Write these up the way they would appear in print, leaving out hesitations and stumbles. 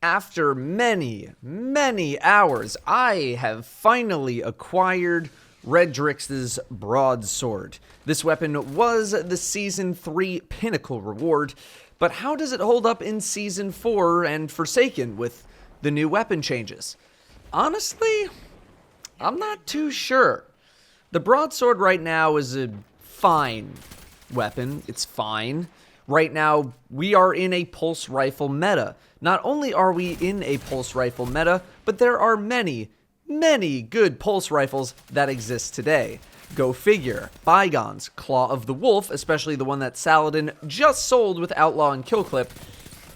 After many hours, I have finally acquired Redrix's Broadsword. This weapon was the Season 3 pinnacle reward, but how does it hold up in Season 4 and Forsaken with the new weapon changes? Honestly, I'm not too sure. The Broadsword right now is a fine weapon. It's fine. Right now, we are in a pulse rifle meta. Not only are we in a pulse rifle meta, but there are many good pulse rifles that exist today. Go figure. Bygones, Claw of the Wolf, especially the one that Saladin just sold with Outlaw and Kill Clip.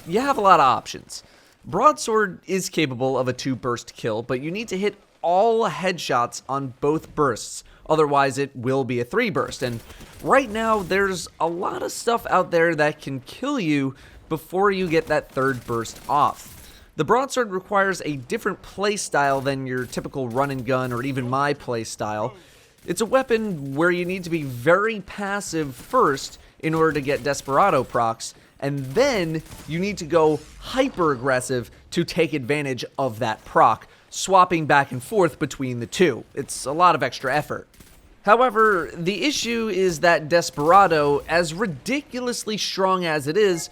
You have a lot of options. Broadsword is capable of a 2-burst kill, but you need to hit all headshots on both bursts. Otherwise, it will be a 3-burst. And right now, there's a lot of stuff out there that can kill you before you get that 3rd burst off. The Broadsword requires a different playstyle than your typical run and gun or even my playstyle. It's a weapon where you need to be very passive first in order to get Desperado procs, and then you need to go hyper aggressive to take advantage of that proc, swapping back and forth between the two. It's a lot of extra effort. However, the issue is that Desperado, as ridiculously strong as it is,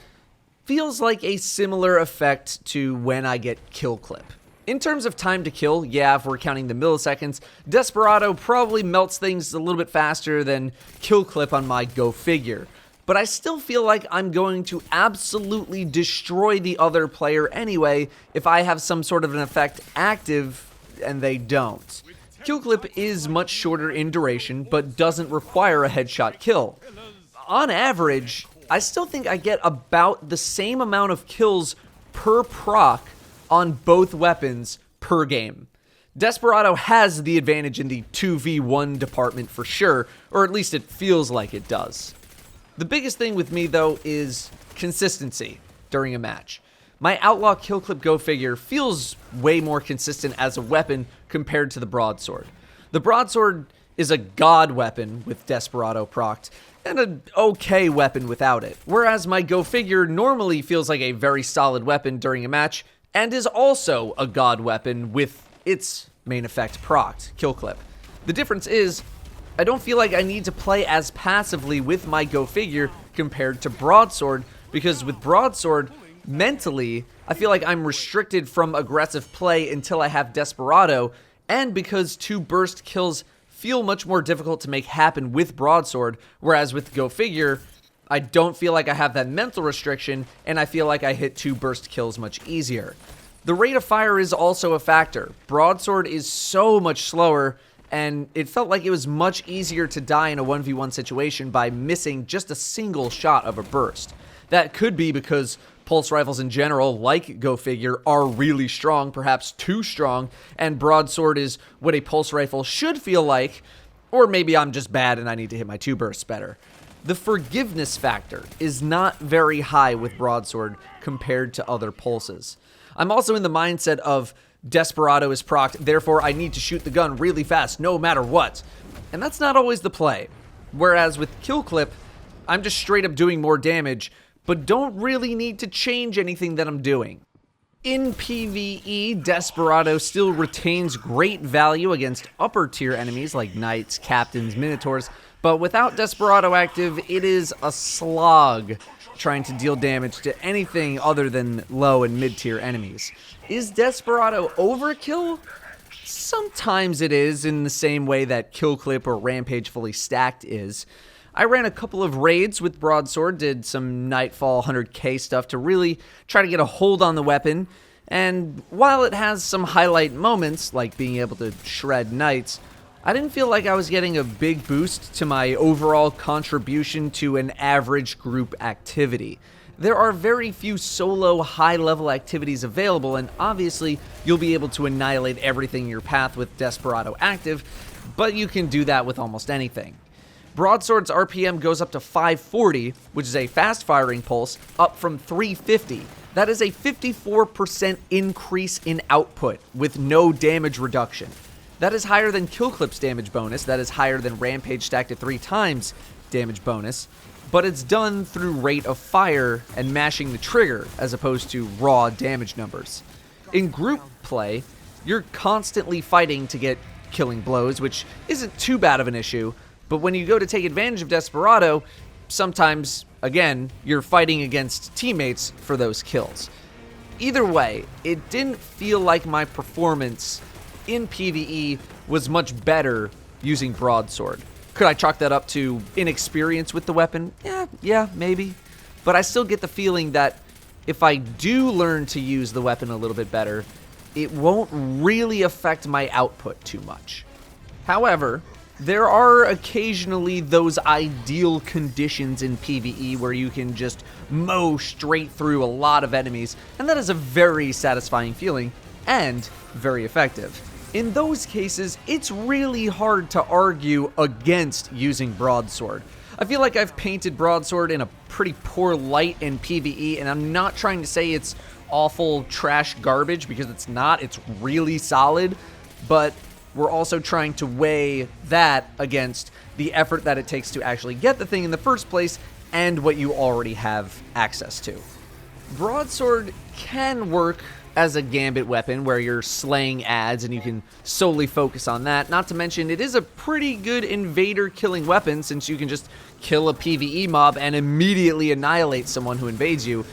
feels like a similar effect to when I get Kill Clip. In terms of time to kill, yeah, if we're counting the milliseconds, Desperado probably melts things a little bit faster than Kill Clip on my Go Figure. But I still feel like I'm going to absolutely destroy the other player anyway if I have some sort of an effect active and they don't. Kill Clip is much shorter in duration, but doesn't require a headshot kill. On average, I still think I get about the same amount of kills per proc on both weapons per game. Desperado has the advantage in the 2v1 department for sure, or at least it feels like it does. The biggest thing with me, though, is consistency during a match. My Outlaw Kill Clip Go Figure feels way more consistent as a weapon compared to the Broadsword. The Broadsword is a god weapon with Desperado procced, and an okay weapon without it. Whereas my Go Figure normally feels like a very solid weapon during a match, and is also a god weapon with its main effect procced, Kill Clip. The difference is, I don't feel like I need to play as passively with my Go Figure compared to Broadsword, because with Broadsword, mentally, I feel like I'm restricted from aggressive play until I have Desperado, and because 2-burst kills feel much more difficult to make happen with Broadsword, whereas with Go Figure, I don't feel like I have that mental restriction, and I feel like I hit 2-burst kills much easier. The rate of fire is also a factor. Broadsword is so much slower, and it felt like it was much easier to die in a 1v1 situation by missing just a single shot of a burst. That could be because pulse rifles in general, like Go Figure, are really strong, perhaps too strong, and Broadsword is what a pulse rifle should feel like, or maybe I'm just bad and I need to hit my 2 bursts better. The forgiveness factor is not very high with Broadsword compared to other pulses. I'm also in the mindset of Desperado is procced, therefore I need to shoot the gun really fast no matter what. And that's not always the play. Whereas with Kill Clip, I'm just straight up doing more damage, but don't really need to change anything that I'm doing. In PvE, Desperado still retains great value against upper tier enemies like Knights, Captains, Minotaurs, but without Desperado active, it is a slog trying to deal damage to anything other than low and mid-tier enemies. Is Desperado overkill? Sometimes it is, in the same way that Kill Clip or Rampage Fully Stacked is. I ran a couple of raids with Broadsword, did some Nightfall 100k stuff to really try to get a hold on the weapon, and while it has some highlight moments, like being able to shred Knights, I didn't feel like I was getting a big boost to my overall contribution to an average group activity. There are very few solo high-level activities available, and obviously you'll be able to annihilate everything in your path with Desperado active, but you can do that with almost anything. Broadsword's RPM goes up to 540, which is a fast-firing pulse, up from 350. That is a 54% increase in output with no damage reduction. That is higher than Kill Clip's damage bonus, that is higher than Rampage stacked at 3 times damage bonus, but it's done through rate of fire and mashing the trigger as opposed to raw damage numbers. In group play, you're constantly fighting to get killing blows, which isn't too bad of an issue, but when you go to take advantage of Desperado, sometimes, again, you're fighting against teammates for those kills. Either way, it didn't feel like my performance in PvE was much better using Broadsword. Could I chalk that up to inexperience with the weapon? Yeah, maybe. But I still get the feeling that if I do learn to use the weapon a little bit better, it won't really affect my output too much. However, there are occasionally those ideal conditions in PvE where you can just mow straight through a lot of enemies, and that is a very satisfying feeling and very effective. In those cases, it's really hard to argue against using Broadsword. I feel like I've painted Broadsword in a pretty poor light in PvE, and I'm not trying to say it's awful trash garbage, because it's not. It's really solid, but we're also trying to weigh that against the effort that it takes to actually get the thing in the first place and what you already have access to. Broadsword can work as a gambit weapon where you're slaying adds and you can solely focus on that. Not to mention, it is a pretty good invader killing weapon, since you can just kill a PvE mob and immediately annihilate someone who invades you,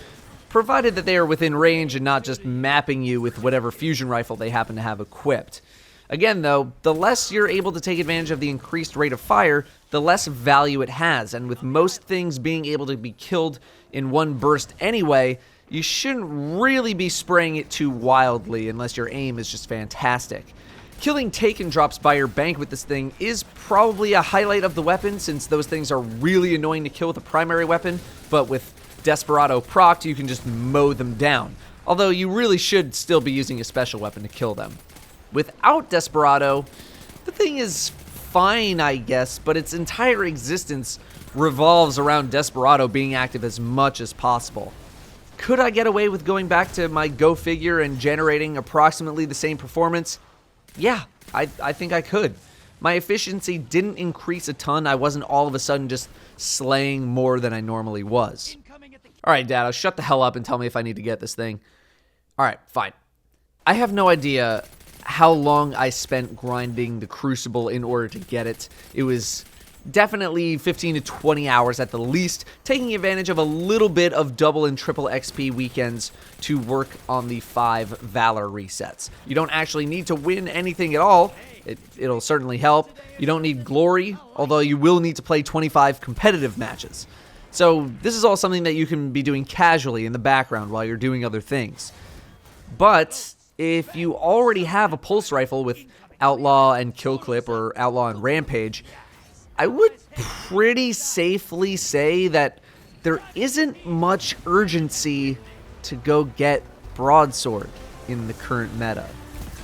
provided that they are within range and not just mapping you with whatever fusion rifle they happen to have equipped. Again, though, the less you're able to take advantage of the increased rate of fire, the less value it has, and with most things being able to be killed in one burst anyway, you shouldn't really be spraying it too wildly unless your aim is just fantastic. Killing taken drops by your bank with this thing is probably a highlight of the weapon, since those things are really annoying to kill with a primary weapon, but with Desperado procced, you can just mow them down. Although you really should still be using a special weapon to kill them. Without Desperado, the thing is fine, I guess, but its entire existence revolves around Desperado being active as much as possible. Could I get away with going back to my Go figure and generating approximately the same performance? Yeah, I think I could. My efficiency didn't increase a ton. I wasn't all of a sudden just slaying more than I normally was. Alright, Datto, shut the hell up and tell me if I need to get this thing. Alright, fine. I have no idea how long I spent grinding the Crucible in order to get it. It was definitely 15 to 20 hours at the least, taking advantage of a little bit of double and triple XP weekends to work on the 5 Valor resets. You don't actually need to win anything at all. It'll certainly help. You don't need glory, although you will need to play 25 competitive matches. So this is all something that you can be doing casually in the background while you're doing other things. But if you already have a pulse rifle with Outlaw and Kill Clip or Outlaw and Rampage, I would pretty safely say that there isn't much urgency to go get Broadsword in the current meta.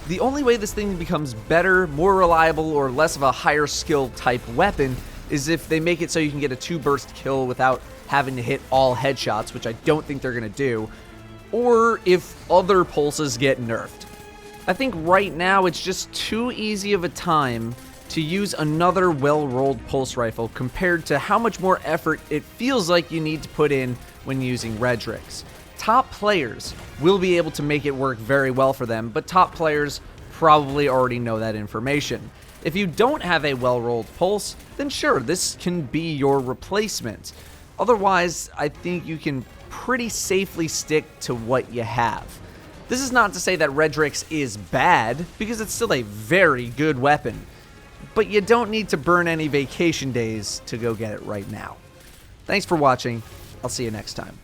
The only way this thing becomes better, more reliable, or less of a higher skill type weapon is if they make it so you can get a 2-burst kill without having to hit all headshots, which I don't think they're going to do, or if other pulses get nerfed. I think right now it's just too easy of a time to use another well-rolled pulse rifle compared to how much more effort it feels like you need to put in when using Redrix. Top players will be able to make it work very well for them, but top players probably already know that information. If you don't have a well-rolled pulse, then sure, this can be your replacement. Otherwise, I think you can pretty safely stick to what you have. This is not to say that Redrix is bad, because it's still a very good weapon. But you don't need to burn any vacation days to go get it right now. Thanks for watching. I'll see you next time.